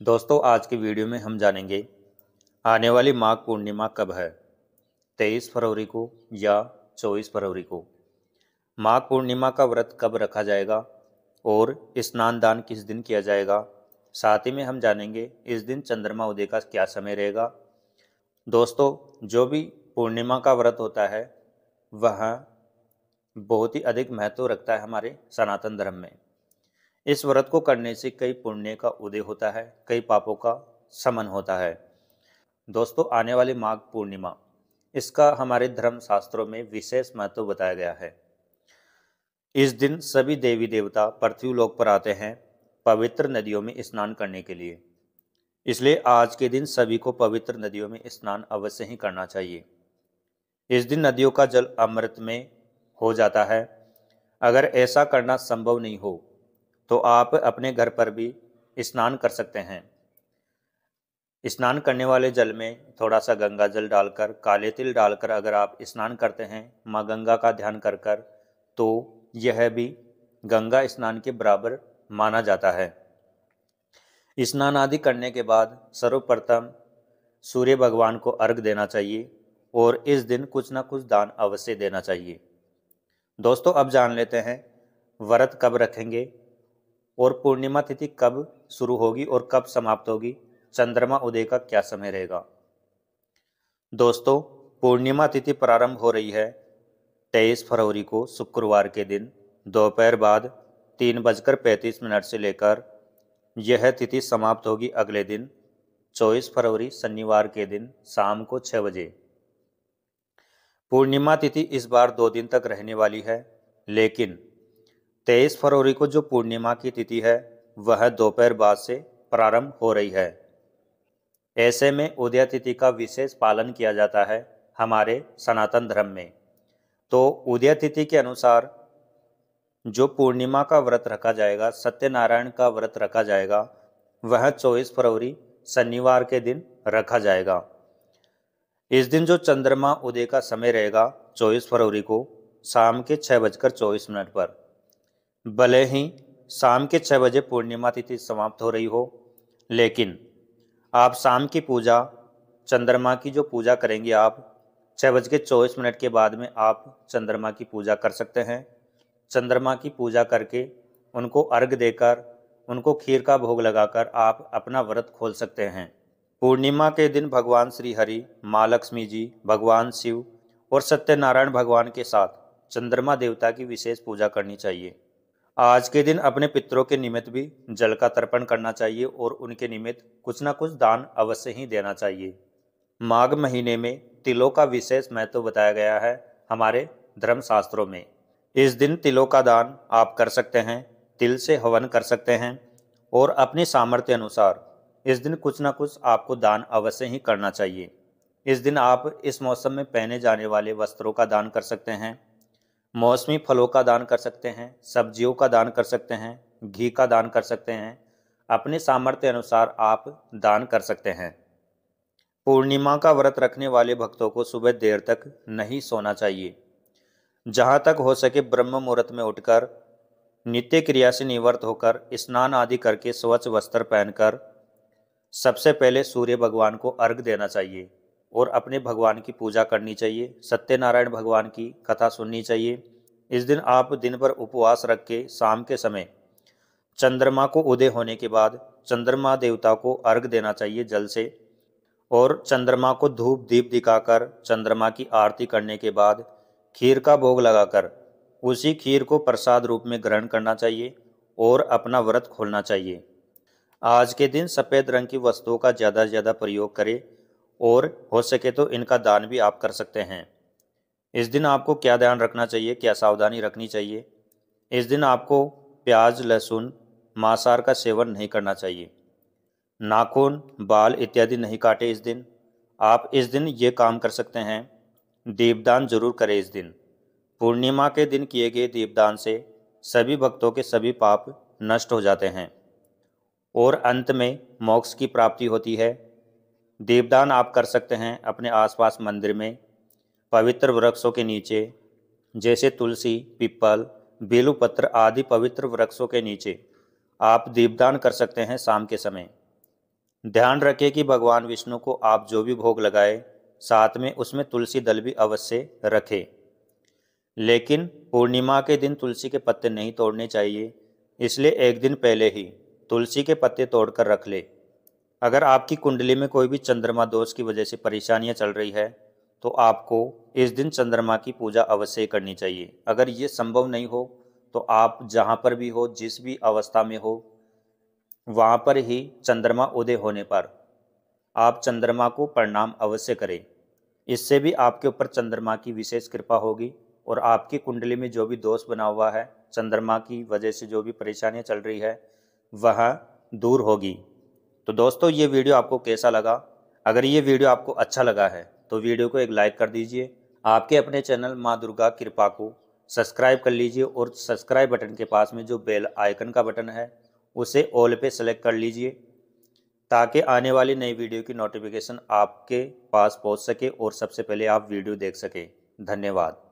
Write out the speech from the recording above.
दोस्तों, आज की वीडियो में हम जानेंगे आने वाली माघ पूर्णिमा कब है। 23 फरवरी को या 24 फरवरी को। माघ पूर्णिमा का व्रत कब रखा जाएगा और स्नान दान किस दिन किया जाएगा। साथ ही में हम जानेंगे इस दिन चंद्रमा उदय का क्या समय रहेगा। दोस्तों, जो भी पूर्णिमा का व्रत होता है वह बहुत ही अधिक महत्व रखता है हमारे सनातन धर्म में। इस व्रत को करने से कई पुण्य का उदय होता है, कई पापों का शमन होता है। दोस्तों, आने वाली माघ पूर्णिमा, इसका हमारे धर्म शास्त्रों में विशेष महत्व बताया गया है। इस दिन सभी देवी देवता पृथ्वी लोक पर आते हैं पवित्र नदियों में स्नान करने के लिए। इसलिए आज के दिन सभी को पवित्र नदियों में स्नान अवश्य ही करना चाहिए। इस दिन नदियों का जल अमृत में हो जाता है। अगर ऐसा करना संभव नहीं हो तो आप अपने घर पर भी स्नान कर सकते हैं। स्नान करने वाले जल में थोड़ा सा गंगा जल डालकर, काले तिल डालकर अगर आप स्नान करते हैं माँ गंगा का ध्यान कर कर, तो यह भी गंगा स्नान के बराबर माना जाता है। स्नान आदि करने के बाद सर्वप्रथम सूर्य भगवान को अर्घ देना चाहिए और इस दिन कुछ न कुछ दान अवश्य देना चाहिए। दोस्तों, अब जान लेते हैं व्रत कब रखेंगे और पूर्णिमा तिथि कब शुरू होगी और कब समाप्त होगी, चंद्रमा उदय का क्या समय रहेगा। दोस्तों, पूर्णिमा तिथि प्रारंभ हो रही है 23 फरवरी को शुक्रवार के दिन दोपहर बाद 3:35 से लेकर यह तिथि समाप्त होगी अगले दिन 24 फरवरी शनिवार के दिन शाम को 6 बजे। पूर्णिमा तिथि इस बार 2 दिन तक रहने वाली है, लेकिन 23 फरवरी को जो पूर्णिमा की तिथि है वह दोपहर बाद से प्रारंभ हो रही है। ऐसे में उदय तिथि का विशेष पालन किया जाता है हमारे सनातन धर्म में। तो उदय तिथि के अनुसार जो पूर्णिमा का व्रत रखा जाएगा, सत्यनारायण का व्रत रखा जाएगा, वह 24 फरवरी शनिवार के दिन रखा जाएगा। इस दिन जो चंद्रमा उदय का समय रहेगा 24 फरवरी को शाम के 6:24 पर। भले ही शाम के 6 बजे पूर्णिमा तिथि समाप्त हो रही हो, लेकिन आप शाम की पूजा, चंद्रमा की जो पूजा करेंगे आप 6:24 के बाद में आप चंद्रमा की पूजा कर सकते हैं। चंद्रमा की पूजा करके उनको अर्घ देकर, उनको खीर का भोग लगाकर आप अपना व्रत खोल सकते हैं। पूर्णिमा के दिन भगवान श्री हरि, माँ लक्ष्मी जी, भगवान शिव और सत्यनारायण भगवान के साथ चंद्रमा देवता की विशेष पूजा करनी चाहिए। आज के दिन अपने पितरों के निमित्त भी जल का तर्पण करना चाहिए और उनके निमित्त कुछ न कुछ दान अवश्य ही देना चाहिए। माघ महीने में तिलों का विशेष महत्व बताया गया है हमारे धर्म शास्त्रों में। इस दिन तिलों का दान आप कर सकते हैं, तिल से हवन कर सकते हैं और अपने सामर्थ्य अनुसार इस दिन कुछ न कुछ आपको दान अवश्य ही करना चाहिए। इस दिन आप इस मौसम में पहने जाने वाले वस्त्रों का दान कर सकते हैं, मौसमी फलों का दान कर सकते हैं, सब्जियों का दान कर सकते हैं, घी का दान कर सकते हैं। अपने सामर्थ्य अनुसार आप दान कर सकते हैं। पूर्णिमा का व्रत रखने वाले भक्तों को सुबह देर तक नहीं सोना चाहिए। जहाँ तक हो सके ब्रह्म मुहूर्त में उठकर नित्य क्रिया से निवृत्त होकर स्नान आदि करके स्वच्छ वस्त्र पहनकर सबसे पहले सूर्य भगवान को अर्घ देना चाहिए और अपने भगवान की पूजा करनी चाहिए। सत्यनारायण भगवान की कथा सुननी चाहिए। इस दिन आप दिन भर उपवास रख के शाम के समय चंद्रमा को उदय होने के बाद चंद्रमा देवता को अर्घ देना चाहिए जल से, और चंद्रमा को धूप दीप दिखाकर चंद्रमा की आरती करने के बाद खीर का भोग लगाकर उसी खीर को प्रसाद रूप में ग्रहण करना चाहिए और अपना व्रत खोलना चाहिए। आज के दिन सफ़ेद रंग की वस्तुओं का ज़्यादा से ज़्यादा प्रयोग करें और हो सके तो इनका दान भी आप कर सकते हैं। इस दिन आपको क्या ध्यान रखना चाहिए, क्या सावधानी रखनी चाहिए। इस दिन आपको प्याज, लहसुन, मांसाहार का सेवन नहीं करना चाहिए। नाखून, बाल इत्यादि नहीं काटे। इस दिन आप इस दिन ये काम कर सकते हैं, दीपदान जरूर करें। इस दिन पूर्णिमा के दिन किए गए दीपदान से सभी भक्तों के सभी पाप नष्ट हो जाते हैं और अंत में मोक्ष की प्राप्ति होती है। दीपदान आप कर सकते हैं अपने आसपास मंदिर में, पवित्र वृक्षों के नीचे, जैसे तुलसी, पीपल, बेलूपत्र आदि पवित्र वृक्षों के नीचे आप दीपदान कर सकते हैं शाम के समय। ध्यान रखें कि भगवान विष्णु को आप जो भी भोग लगाए साथ में उसमें तुलसी दल भी अवश्य रखें। लेकिन पूर्णिमा के दिन तुलसी के पत्ते नहीं तोड़ने चाहिए, इसलिए एक दिन पहले ही तुलसी के पत्ते तोड़कर रख ले। अगर आपकी कुंडली में कोई भी चंद्रमा दोष की वजह से परेशानियां चल रही है तो आपको इस दिन चंद्रमा की पूजा अवश्य करनी चाहिए। अगर ये संभव नहीं हो तो आप जहाँ पर भी हो, जिस भी अवस्था में हो, वहाँ पर ही चंद्रमा उदय होने पर आप चंद्रमा को प्रणाम अवश्य करें। इससे भी आपके ऊपर चंद्रमा की विशेष कृपा होगी और आपकी कुंडली में जो भी दोष बना हुआ है, चंद्रमा की वजह से जो भी परेशानियां चल रही है, वह दूर होगी। तो दोस्तों, ये वीडियो आपको कैसा लगा? अगर ये वीडियो आपको अच्छा लगा है तो वीडियो को एक लाइक कर दीजिए। आपके अपने चैनल माँ दुर्गा कृपा को सब्सक्राइब कर लीजिए और सब्सक्राइब बटन के पास में जो बेल आइकन का बटन है उसे ऑल पे सेलेक्ट कर लीजिए, ताकि आने वाली नई वीडियो की नोटिफिकेशन आपके पास पहुंच सके और सबसे पहले आप वीडियो देख सकें। धन्यवाद।